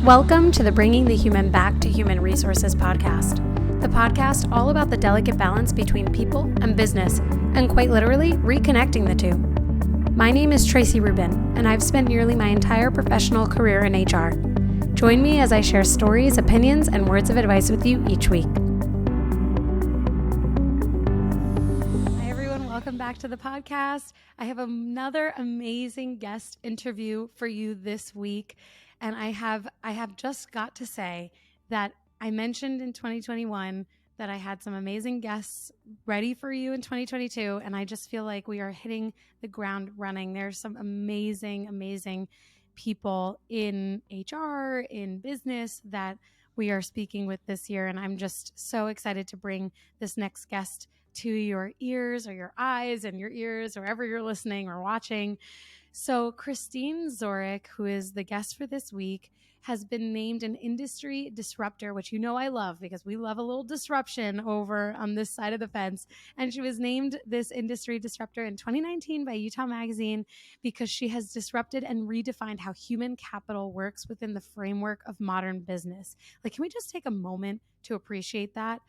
Welcome to the Bringing the Human Back to Human Resources podcast, the podcast all about the delicate balance between people and business, and quite literally reconnecting the two. My name is Tracy Rubin, and I've spent nearly my entire professional career in HR. Join me as I share stories, opinions, and words of advice with you each week. Hi, everyone. Welcome back to the podcast. I have another amazing guest interview for you this week. And I have just got to say that I mentioned in 2021 that I had some amazing guests ready for you in 2022. And I just feel like we are hitting the ground running. There's some amazing, amazing people in HR, in business that we are speaking with this year. And I'm just so excited to bring this next guest to your ears or your eyes and your ears, wherever you're listening or watching. So Christine Wzorek, who is the guest for this week, has been named an industry disruptor, which you know I love because we love a little disruption over on this side of the fence. And she was named this industry disruptor in 2019 by Utah Magazine because she has disrupted and redefined how human capital works within the framework of modern business. Like, can we just take a moment to appreciate that?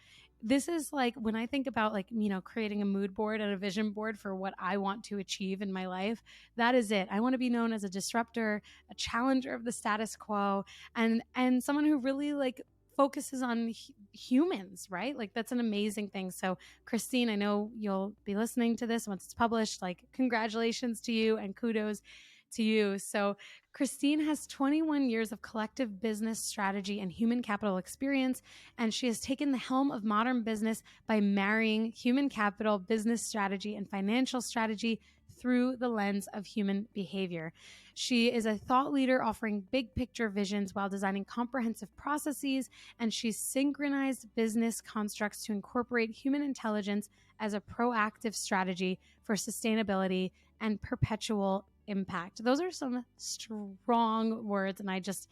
This is like when I think about creating a mood board and a vision board for what I want to achieve in my life. That is it. I want to be known as a disruptor, a challenger of the status quo, and someone who really focuses on humans, right? Like, that's an amazing thing. So Christine, I know you'll be listening to this once it's published. Like, congratulations to you and kudos to you. So Christine has 21 years of collective business strategy and human capital experience, and she has taken the helm of modern business by marrying human capital, business strategy, and financial strategy through the lens of human behavior. She is a thought leader offering big picture visions while designing comprehensive processes, and she's synchronized business constructs to incorporate human intelligence as a proactive strategy for sustainability and perpetual impact. Those are some strong words, and I just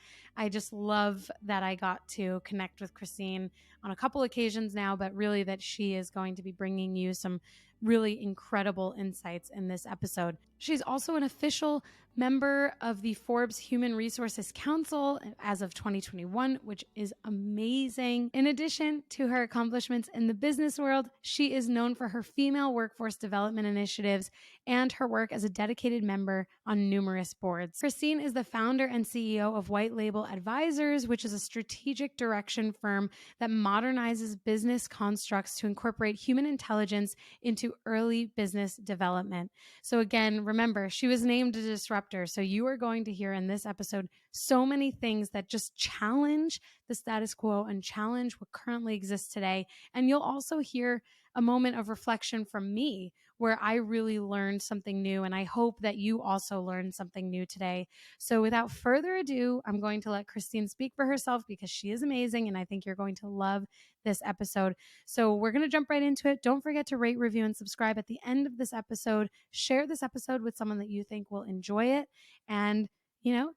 love that I got to connect with Christine on a couple occasions now, but really that she is going to be bringing you some really incredible insights in this episode. She's also an official member of the Forbes Human Resources Council as of 2021, which is amazing. In addition to her accomplishments in the business world, she is known for her female workforce development initiatives and her work as a dedicated member on numerous boards. Christine is the founder and CEO of White Label Advisors, which is a strategic direction firm that modernizes business constructs to incorporate human intelligence into early business development. So again, remember, she was named a disruptor. So you are going to hear in this episode so many things that just challenge the status quo and challenge what currently exists today. And you'll also hear a moment of reflection from me where I really learned something new. And I hope that you also learned something new today. So without further ado, I'm going to let Christine speak for herself because she is amazing. And I think you're going to love this episode. So we're going to jump right into it. Don't forget to rate, review, and subscribe at the end of this episode. Share this episode with someone that you think will enjoy it. And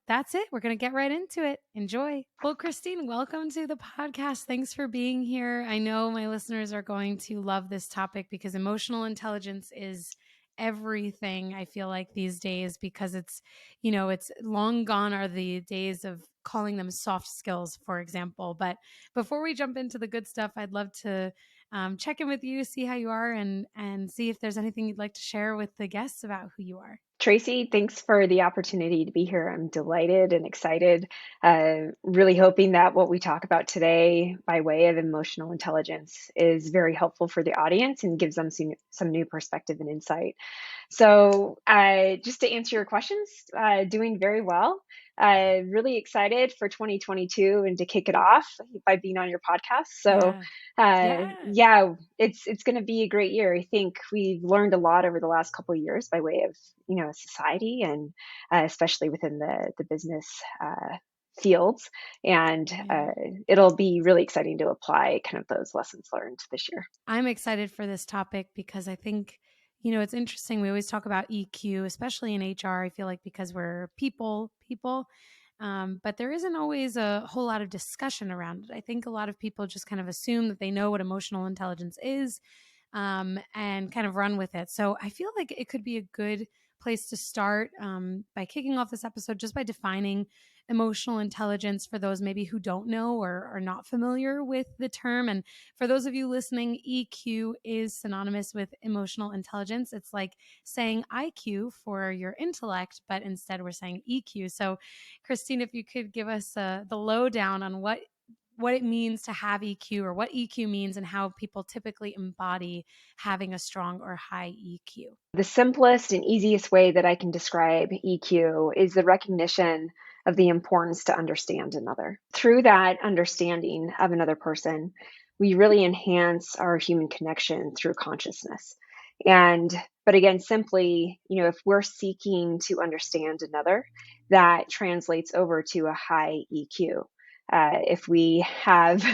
that's it. We're going to get right into it. Enjoy. Well, Christine, welcome to the podcast. Thanks for being here. I know my listeners are going to love this topic because emotional intelligence is everything, I feel like, these days, because it's long gone are the days of calling them soft skills, for example. But before we jump into the good stuff, I'd love to check in with you, see how you are, and see if there's anything you'd like to share with the guests about who you are. Tracy, thanks for the opportunity to be here. I'm delighted and excited, really hoping that what we talk about today by way of emotional intelligence is very helpful for the audience and gives them some new perspective and insight. So just to answer your questions, doing very well. Really excited for 2022 and to kick it off by being on your podcast. So it's going to be a great year. I think we've learned a lot over the last couple of years by way of, society and especially within the business fields. And it'll be really exciting to apply kind of those lessons learned this year. I'm excited for this topic because I think it's interesting. We always talk about EQ, especially in HR. I feel like because we're people, but there isn't always a whole lot of discussion around it. I think a lot of people just kind of assume that they know what emotional intelligence is and kind of run with it. So I feel like it could be a good place to start by kicking off this episode just by defining emotional intelligence for those maybe who don't know or are not familiar with the term. And for those of you listening, EQ is synonymous with emotional intelligence. It's like saying IQ for your intellect, but instead we're saying EQ. So, Christine, if you could give us the lowdown on what it means to have EQ, or what EQ means, and how people typically embody having a strong or high EQ. The simplest and easiest way that I can describe EQ is the recognition of the importance to understand another. Through that understanding of another person, we really enhance our human connection through consciousness. But again, simply, if we're seeking to understand another, that translates over to a high EQ. If we have,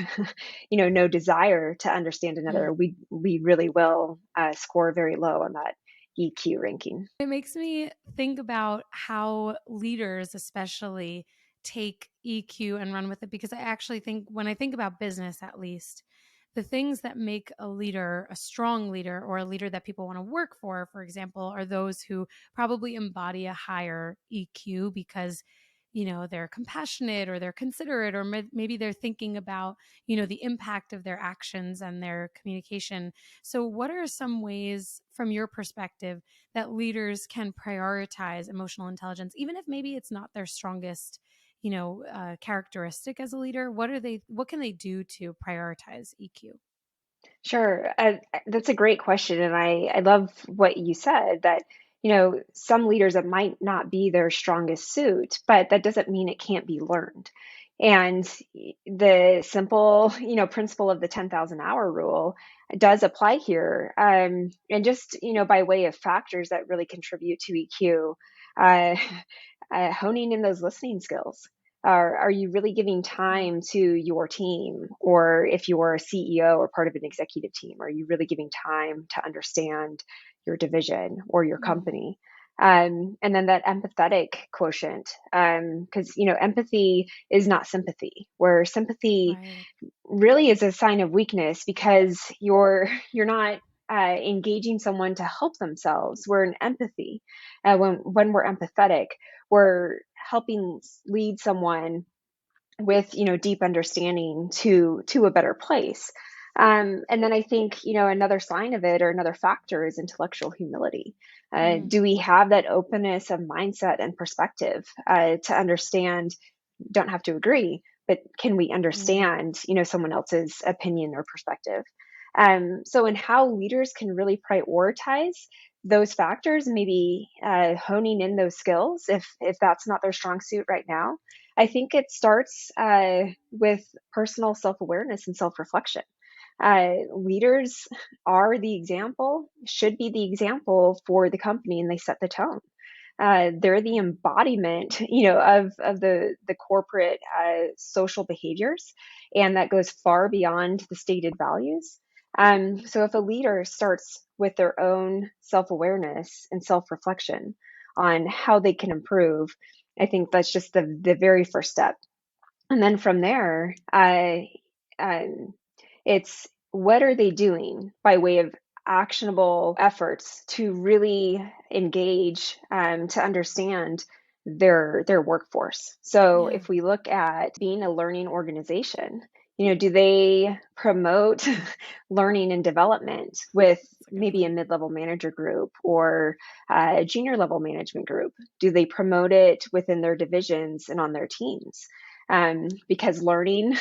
no desire to understand another, we really will score very low on that EQ ranking. It makes me think about how leaders, especially, take EQ and run with it, because I actually think, when I think about business at least, the things that make a leader a strong leader, or a leader that people want to work for example, are those who probably embody a higher EQ because they're compassionate, or they're considerate, or maybe they're thinking about the impact of their actions and their communication. So what are some ways from your perspective that leaders can prioritize emotional intelligence, even if maybe it's not their strongest characteristic as a leader? What can they do to prioritize EQ? Sure. That's a great question. And I love what you said that, some leaders, it might not be their strongest suit, but that doesn't mean it can't be learned. And the simple, principle of the 10,000 hour rule does apply here. And just, by way of factors that really contribute to EQ, uh, honing in those listening skills. Are you really giving time to your team? Or if you're a CEO or part of an executive team, are you really giving time to understand your division or your company? And then that empathetic quotient, because empathy is not sympathy, where sympathy Right. really is a sign of weakness because you're not engaging someone to help themselves. We're in empathy. When we're empathetic, we're helping lead someone with deep understanding to a better place. And then I think another sign of it, or another factor, is intellectual humility. Do we have that openness of mindset and perspective to understand? Don't have to agree, but can we understand someone else's opinion or perspective? So in how leaders can really prioritize those factors, maybe honing in those skills if that's not their strong suit right now, I think it starts with personal self-awareness and self-reflection. Leaders are the example, should be the example for the company, and they set the tone. They're the embodiment, of the corporate social behaviors, and that goes far beyond the stated values. So if a leader starts with their own self-awareness and self-reflection on how they can improve, I think that's just the very first step. And then from there, it's what are they doing by way of actionable efforts to really engage, to understand their workforce. So Yeah. if we look at being a learning organization, do they promote learning and development with That's a good maybe a point. mid-level manager group or a junior level management group? Do they promote it within their divisions and on their teams? Because learning,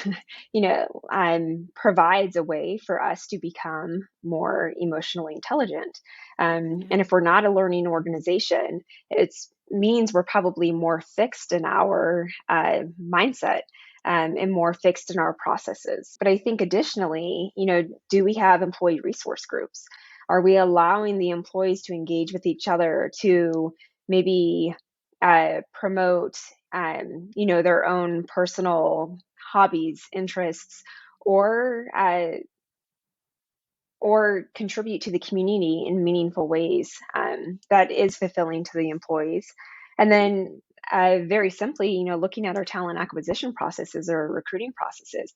provides a way for us to become more emotionally intelligent. Yeah. And if we're not a learning organization, it means we're probably more fixed in our mindset, and more fixed in our processes. But I think additionally, do we have employee resource groups? Are we allowing the employees to engage with each other to maybe promote, their own personal hobbies, interests, or contribute to the community in meaningful ways that is fulfilling to the employees? And then, very simply, looking at our talent acquisition processes or recruiting processes.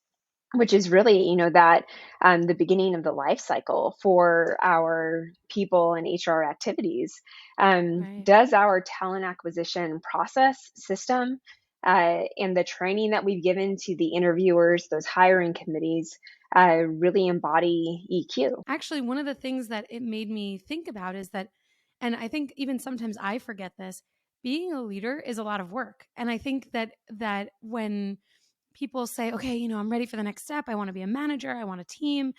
which is really, that the beginning of the life cycle for our people and HR activities. Right. Does our talent acquisition process system and the training that we've given to the interviewers, those hiring committees, really embody EQ? Actually, one of the things that it made me think about is that, and I think even sometimes I forget this, being a leader is a lot of work. And I think that when people say, okay, I'm ready for the next step, I want to be a manager, I want a team,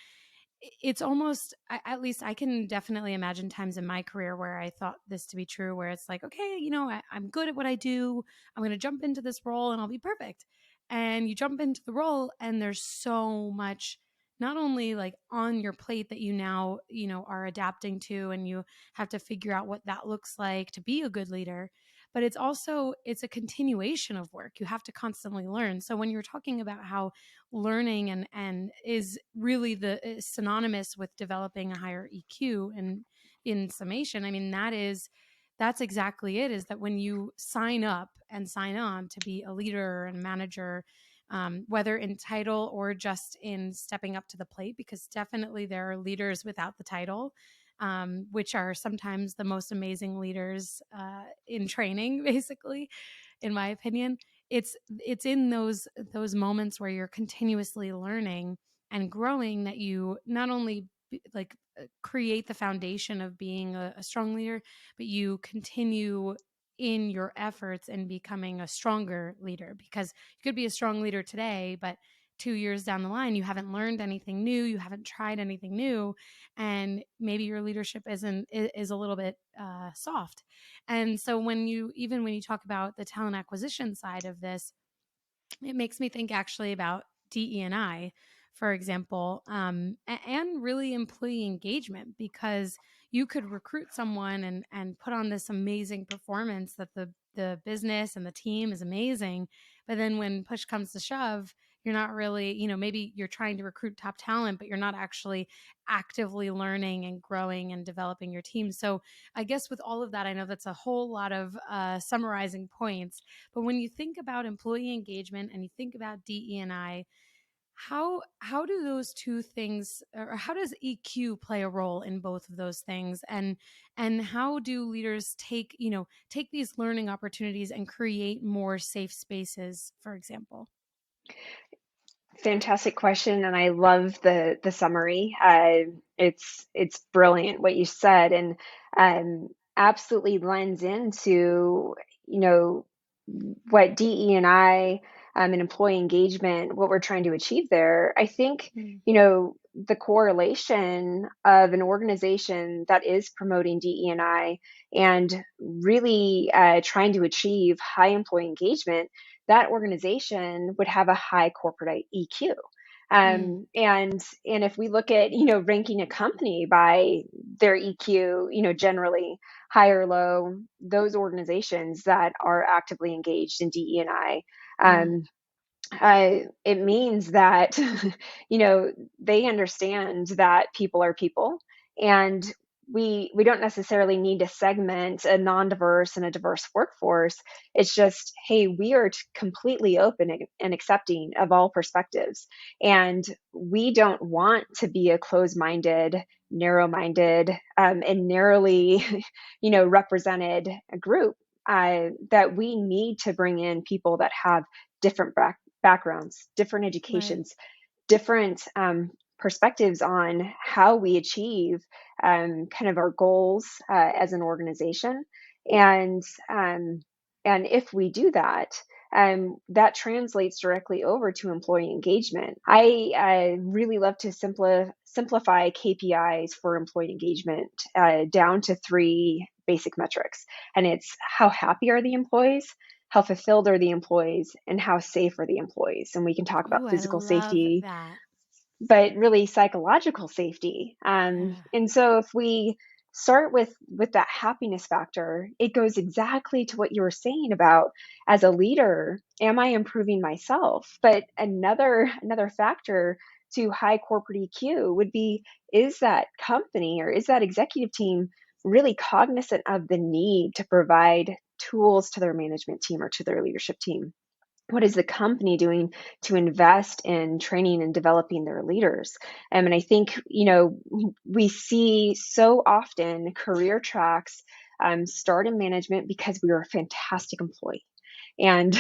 it's almost, at least I can definitely imagine times in my career where I thought this to be true, where it's like, okay, I'm good at what I do, I'm going to jump into this role and I'll be perfect. And you jump into the role and there's so much, not only like on your plate that you now are adapting to, and you have to figure out what that looks like to be a good leader, but it's a continuation of work. You have to constantly learn. So when you're talking about how learning and is really is synonymous with developing a higher EQ, and in summation, I mean, that's exactly it, is that when you sign up and sign on to be a leader and manager, whether in title or just in stepping up to the plate, because definitely there are leaders without the title, which are sometimes the most amazing leaders in training, basically, in my opinion. It's in those moments where you're continuously learning and growing that you not only create the foundation of being a strong leader, but you continue in your efforts in becoming a stronger leader, because you could be a strong leader today, but 2 years down the line you haven't learned anything new, you haven't tried anything new, and maybe your leadership is a little bit soft. And so when you talk about the talent acquisition side of this, it makes me think actually about DE&I, for example, and really employee engagement, because you could recruit someone and put on this amazing performance that the business and the team is amazing, but then when push comes to shove, you're not really, maybe you're trying to recruit top talent, but you're not actually actively learning and growing and developing your team. So I guess with all of that, I know that's a whole lot of summarizing points, but when you think about employee engagement and you think about DE&I, how do those two things, or how does EQ play a role in both of those things, and how do leaders take these learning opportunities and create more safe spaces, for example? Fantastic question, and I love the summary. It's brilliant what you said, and absolutely lends into you know what DE and I and employee engagement, what we're trying to achieve there. I think Mm, the correlation of an organization that is promoting DE and really trying to achieve high employee engagement, that organization would have a high corporate EQ. mm, And if we look at ranking a company by their EQ, generally high or low, those organizations that are actively engaged in DE&I, mm, it means that they understand that people are people, and we don't necessarily need to segment a non-diverse and a diverse workforce. It's just, hey, we are completely open and accepting of all perspectives, and we don't want to be a closed-minded, narrow-minded, and narrowly represented group. That we need to bring in people that have different backgrounds, different right, educations, different perspectives on how we achieve kind of our goals as an organization. And and if we do that, that translates directly over to employee engagement. I really love to simplify KPIs for employee engagement down to three basic metrics. And it's how happy are the employees, how fulfilled are the employees, and how safe are the employees. And we can talk ooh, about I physical love safety, that. but really psychological safety. Yeah. And so if we start with that happiness factor, it goes exactly to what you were saying about, as a leader, am I improving myself? But another factor to high corporate EQ would be, is that company or is that executive team really cognizant of the need to provide tools to their management team or to their leadership team? what is the company doing to invest in training and developing their leaders? And I think, we see so often career tracks start in management because we were a fantastic employee. And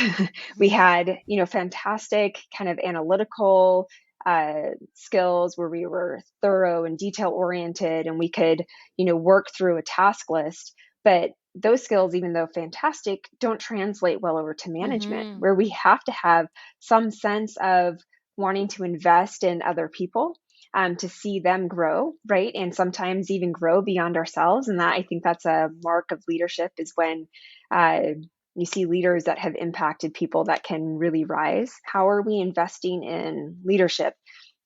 we had, fantastic kind of analytical skills where we were thorough and detail oriented, and we could, work through a task list. But those skills, even though fantastic, don't translate well over to management, Mm-hmm. where we have to have some sense of wanting to invest in other people, to see them grow, right? And sometimes even grow beyond ourselves. And that, I think that's a mark of leadership, is when uh, you see leaders that have impacted people that can really rise. How are we investing in leadership?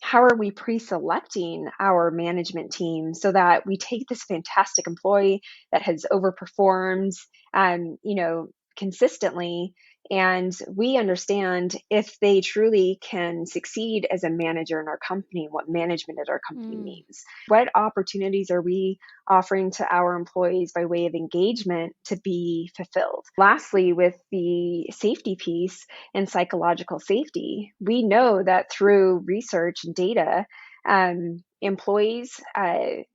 How are we pre-selecting our management team so that we take this fantastic employee that has overperformed, consistently, and we understand if they truly can succeed as a manager in our company, what management at our company Mm. means. What opportunities are we offering to our employees by way of engagement to be fulfilled? Lastly, with the safety piece and psychological safety, we know that through research and data, employees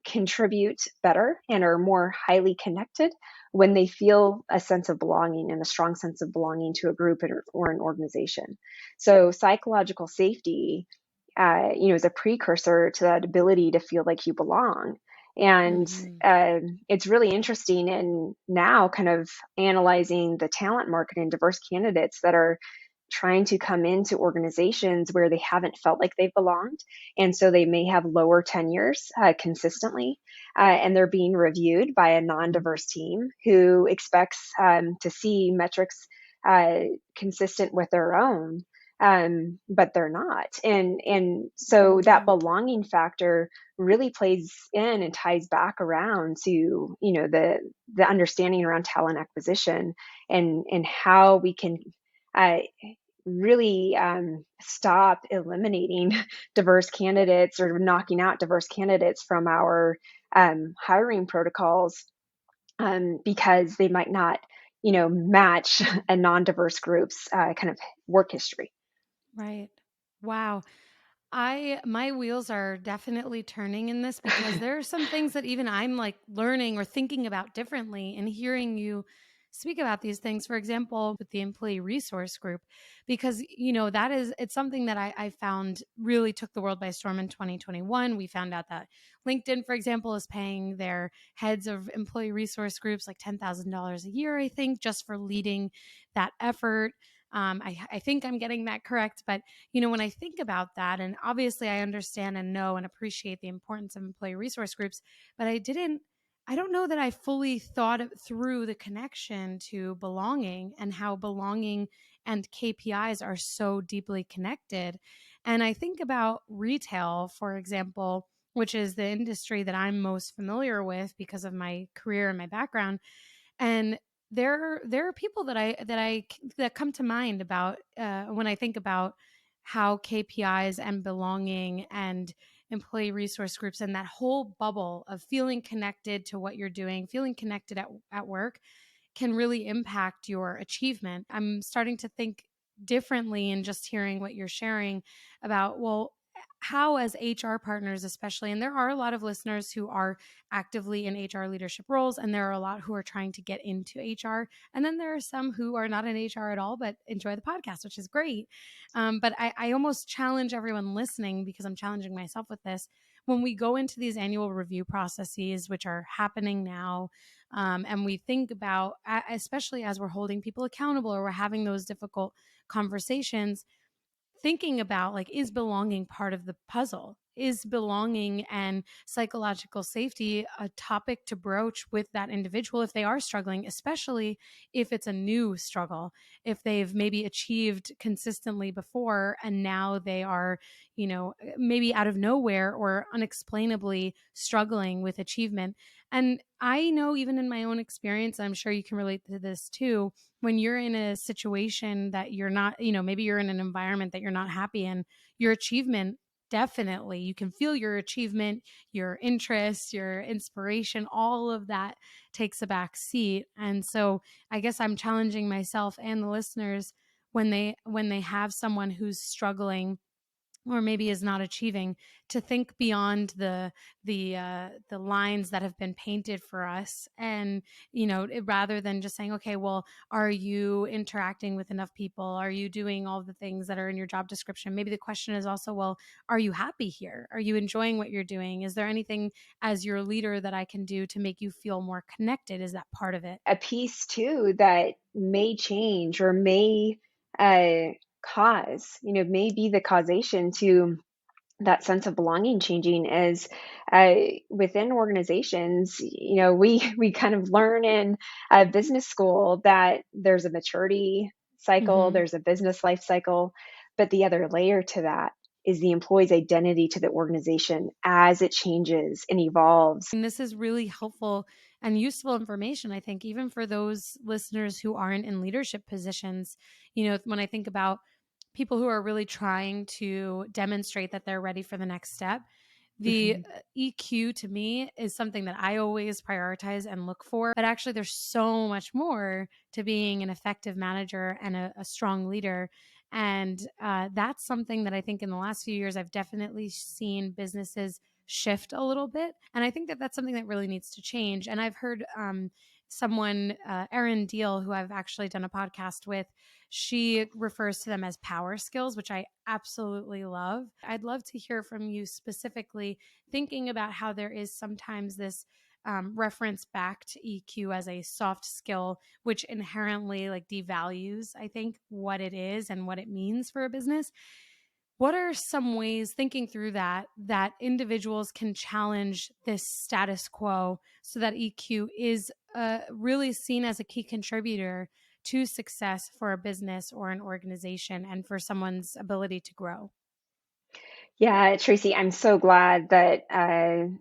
contribute better and are more highly connected when they feel a sense of belonging and a strong sense of belonging to a group or an organization. So psychological safety, is a precursor to that ability to feel like you belong. And Mm-hmm. it's really interesting in now kind of analyzing the talent market and diverse candidates that are trying to come into organizations where they haven't felt like they've belonged. And so they may have lower tenures consistently, and they're being reviewed by a non diverse team who expects to see metrics uh, consistent with their own. But they're not, and so that Yeah. belonging factor really plays in and ties back around to, the understanding around talent acquisition, and how we can uh, really stop eliminating diverse candidates or knocking out diverse candidates from our hiring protocols, because they might not, match a non-diverse group's kind of work history. Right. Wow. My wheels are definitely turning in this because there are some things that even I'm like learning or thinking about differently, and hearing you speak about these things, for example, with the employee resource group, because it's something that I found really took the world by storm in 2021. We found out that LinkedIn, for example, is paying their heads of employee resource groups like $10,000 a year, I think, just for leading that effort. I think I'm getting that correct, but when I think about that, and obviously I understand and know and appreciate the importance of employee resource groups, but I don't know that I fully thought it through the connection to belonging and how belonging and KPIs are so deeply connected. And I think about retail, for example, which is the industry that I'm most familiar with because of my career and my background. And there are people that come to mind about when I think about how KPIs and belonging and employee resource groups and that whole bubble of feeling connected to what you're doing, feeling connected at work, can really impact your achievement. I'm starting to think differently in just hearing what you're sharing about, well, how as HR partners, especially, and there are a lot of listeners who are actively in HR leadership roles, and there are a lot who are trying to get into HR. And then there are some who are not in HR at all, but enjoy the podcast, which is great. But I almost challenge everyone listening, because I'm challenging myself with this. When we go into these annual review processes, which are happening now, and we think about, especially as we're holding people accountable or we're having those difficult conversations, thinking about, like, is belonging part of the puzzle? Is belonging and psychological safety a topic to broach with that individual if they are struggling, especially if it's a new struggle, if they've maybe achieved consistently before and now they are, maybe out of nowhere or unexplainably struggling with achievement. And I know, even in my own experience, I'm sure you can relate to this too, when you're in a situation that you're not, maybe you're in an environment that you're not happy in, your achievement, definitely, you can feel your achievement, your interest, your inspiration, all of that takes a back seat. And so I guess I'm challenging myself and the listeners when they have someone who's struggling or maybe is not achieving, to think beyond the lines that have been painted for us, and rather than just saying, okay, well, are you interacting with enough people, are you doing all the things that are in your job description? Maybe the question is also, well, are you happy here? Are you enjoying what you're doing? Is there anything as your leader that I can do to make you feel more connected? Is that part of it? A piece too that may change or may uh, may be the causation to that sense of belonging changing is within organizations. We kind of learn in business school that there's a maturity cycle, Mm-hmm. there's a business life cycle, but the other layer to that is the employee's identity to the organization as it changes and evolves. And this is really helpful and useful information, I think, even for those listeners who aren't in leadership positions. When I think about people who are really trying to demonstrate that they're ready for the next step, the Mhm. EQ to me is something that I always prioritize and look for. But actually, there's so much more to being an effective manager and a strong leader. And that's something that I think in the last few years, I've definitely seen businesses shift a little bit. And I think that that's something that really needs to change. And I've heard someone, Erin Deal, who I've actually done a podcast with, she refers to them as power skills, which I absolutely love. I'd love to hear from you specifically, thinking about how there is sometimes this reference back to EQ as a soft skill, which inherently like devalues, I think, what it is and what it means for a business. What are some ways, thinking through that individuals can challenge this status quo so that EQ is really seen as a key contributor to success for a business or an organization and for someone's ability to grow? Yeah, Tracy, I'm so glad that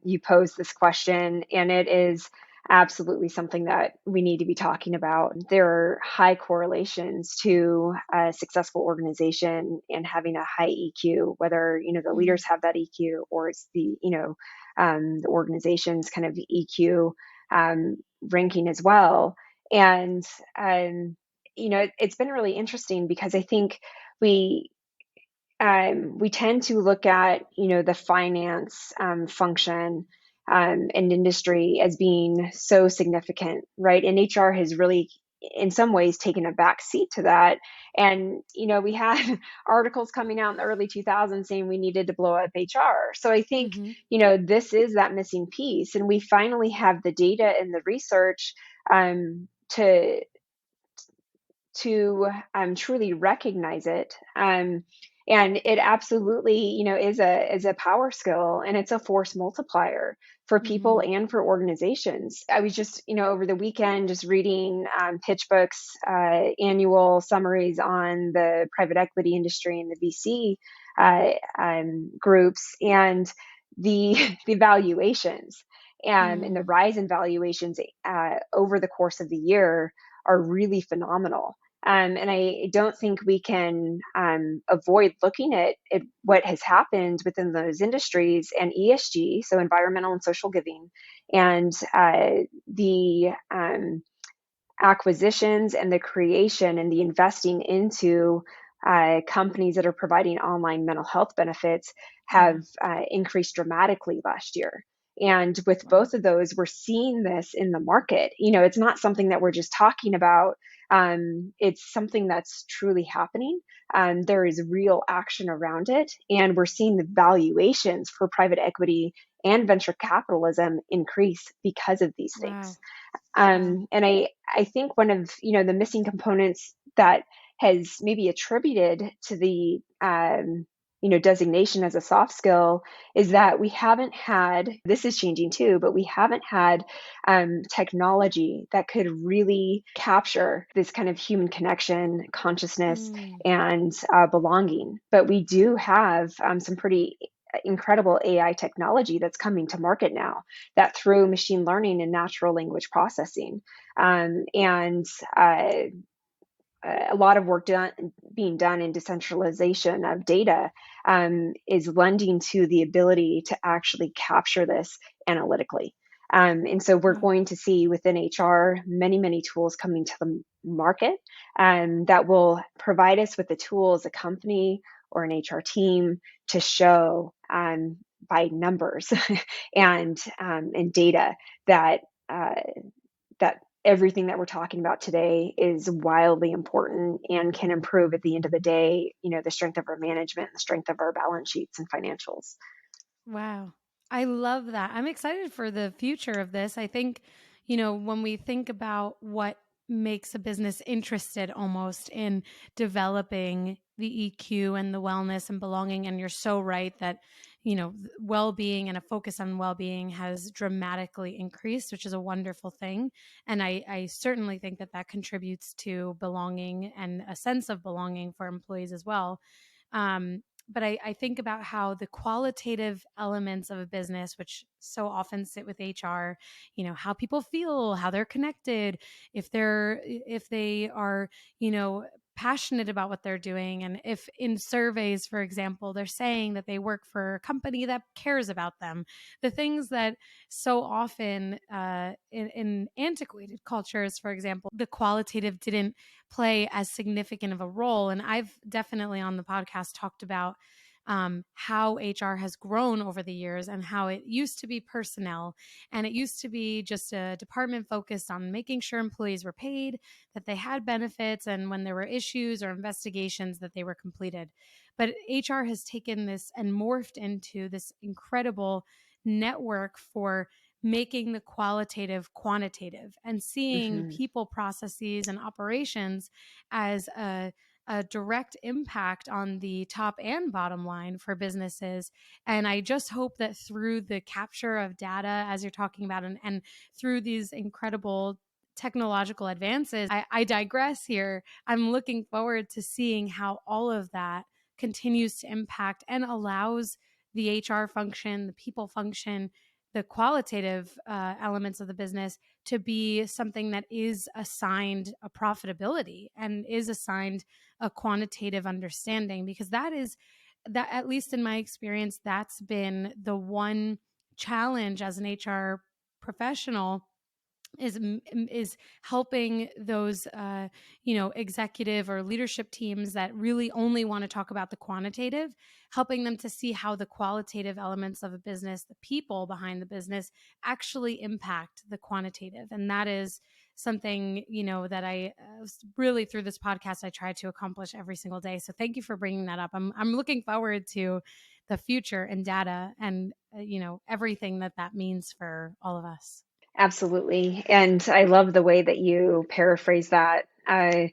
you posed this question, and it is absolutely something that we need to be talking about. There are high correlations to a successful organization and having a high EQ, whether the Mm-hmm. leaders have that EQ or it's the organization's kind of EQ ranking as well. And it's been really interesting because I think we we tend to look at the finance function and industry as being so significant, right? And HR has really in some ways taken a back seat to that. And we had articles coming out in the early 2000s saying we needed to blow up HR. So I think Mm-hmm. this is that missing piece, and we finally have the data and the research to truly recognize it. And it absolutely, is a power skill, and it's a force multiplier for people Mm-hmm. and for organizations. I was just, over the weekend, just reading PitchBook's annual summaries on the private equity industry and the VC groups, and the the valuations and the Mm. rise in valuations over the course of the year are really phenomenal. And I don't think we can avoid looking at what has happened within those industries and ESG, so environmental and social giving, and the acquisitions and the creation and the investing into companies that are providing online mental health benefits have Yeah. increased dramatically last year. And with Wow. both of those, we're seeing this in the market. It's not something that we're just talking about. It's something that's truly happening. There is real action around it. And we're seeing the valuations for private equity and venture capitalism increase because of these things. Wow. Wow. And I think one of the missing components that has maybe attributed to the designation as a soft skill is that we haven't had, this is changing too, but we haven't had technology that could really capture this kind of human connection, consciousness, Mm. and belonging. But we do have some pretty incredible AI technology that's coming to market now, that through machine learning and natural language processing, and a lot of work being done in decentralization of data is lending to the ability to actually capture this analytically. And so we're going to see within HR many, many tools coming to the market that will provide us with the tools, a company or an HR team, to show by numbers and data that that everything that we're talking about today is wildly important and can improve at the end of the day, the strength of our management, the strength of our balance sheets and financials. Wow. I love that. I'm excited for the future of this. I think, when we think about what makes a business interested almost in developing the EQ and the wellness and belonging, and you're so right that, well-being and a focus on well-being has dramatically increased, which is a wonderful thing. And I certainly think that that contributes to belonging and a sense of belonging for employees as well. But I think about how the qualitative elements of a business, which so often sit with HR, how people feel, how they're connected, if they are, passionate about what they're doing. And if in surveys, for example, they're saying that they work for a company that cares about them, the things that so often in antiquated cultures, for example, the qualitative didn't play as significant of a role. And I've definitely on the podcast talked about how HR has grown over the years and how it used to be personnel and it used to be just a department focused on making sure employees were paid, that they had benefits, and when there were issues or investigations that they were completed. But HR has taken this and morphed into this incredible network for making the qualitative quantitative and seeing people, processes, and operations as a direct impact on the top and bottom line for businesses. And I just hope that through the capture of data, as you're talking about, and through these incredible technological advances, I digress here. I'm looking forward to seeing how all of that continues to impact and allows the HR function, the people function, the qualitative elements of the business to be something that is assigned a profitability and is assigned a quantitative understanding, because that, at least in my experience, that's been the one challenge as an HR professional is helping those executive or leadership teams that really only want to talk about the quantitative, helping them to see how the qualitative elements of a business, the people behind the business, actually impact the quantitative. And that is something that I really, through this podcast, I try to accomplish every single day. So thank you for bringing that up. I'm looking forward to the future and data and everything that means for all of us. Absolutely. And I love the way that you paraphrase that. I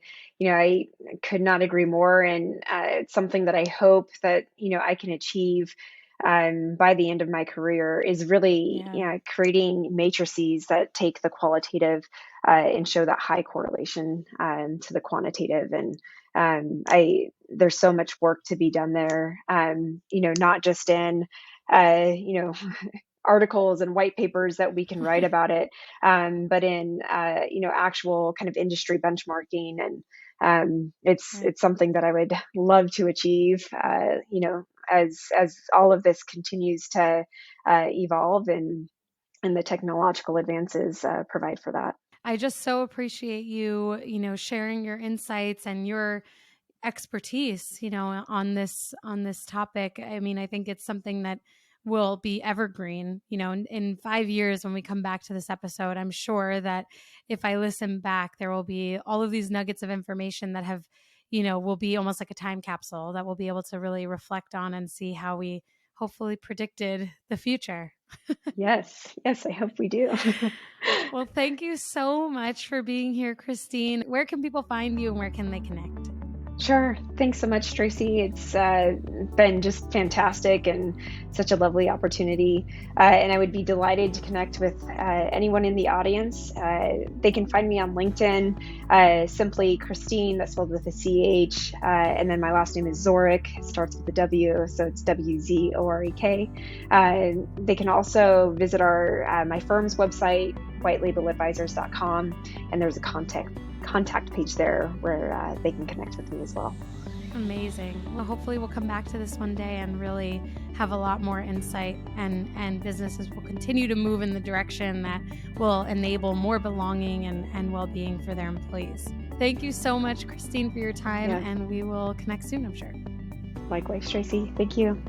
could not agree more. And it's something that I hope that, I can achieve by the end of my career is really creating matrices that take the qualitative and show that high correlation to the quantitative. And there's so much work to be done there, not just in, articles and white papers that we can write about it, but in actual kind of industry benchmarking, and it's something that I would love to achieve. As all of this continues to evolve and the technological advances provide for that. I just so appreciate you, sharing your insights and your expertise, on this topic. I mean, I think it's something that will be evergreen. In 5 years when we come back to this episode, I'm sure that if I listen back, there will be all of these nuggets of information that have, will be almost like a time capsule that we'll be able to really reflect on and see how we hopefully predicted the future. Yes, I hope we do. Well, thank you so much for being here, Christine. Where can people find you and where can they connect? Sure. Thanks so much, Tracy. It's been just fantastic and such a lovely opportunity. And I would be delighted to connect with anyone in the audience. They can find me on LinkedIn, simply Christine, that's spelled with a CH. And then my last name is Wzorek. It starts with a W, so it's WZOREK. They can also visit my firm's website, whitelabeladvisors.com, and there's a contact page there where they can connect with me as well. Amazing. Well, hopefully we'll come back to this one day and really have a lot more insight, and businesses will continue to move in the direction that will enable more belonging and well-being for their employees. Thank you so much, Christine, for your time, and we will connect soon, I'm sure. Likewise, Tracy. Thank you.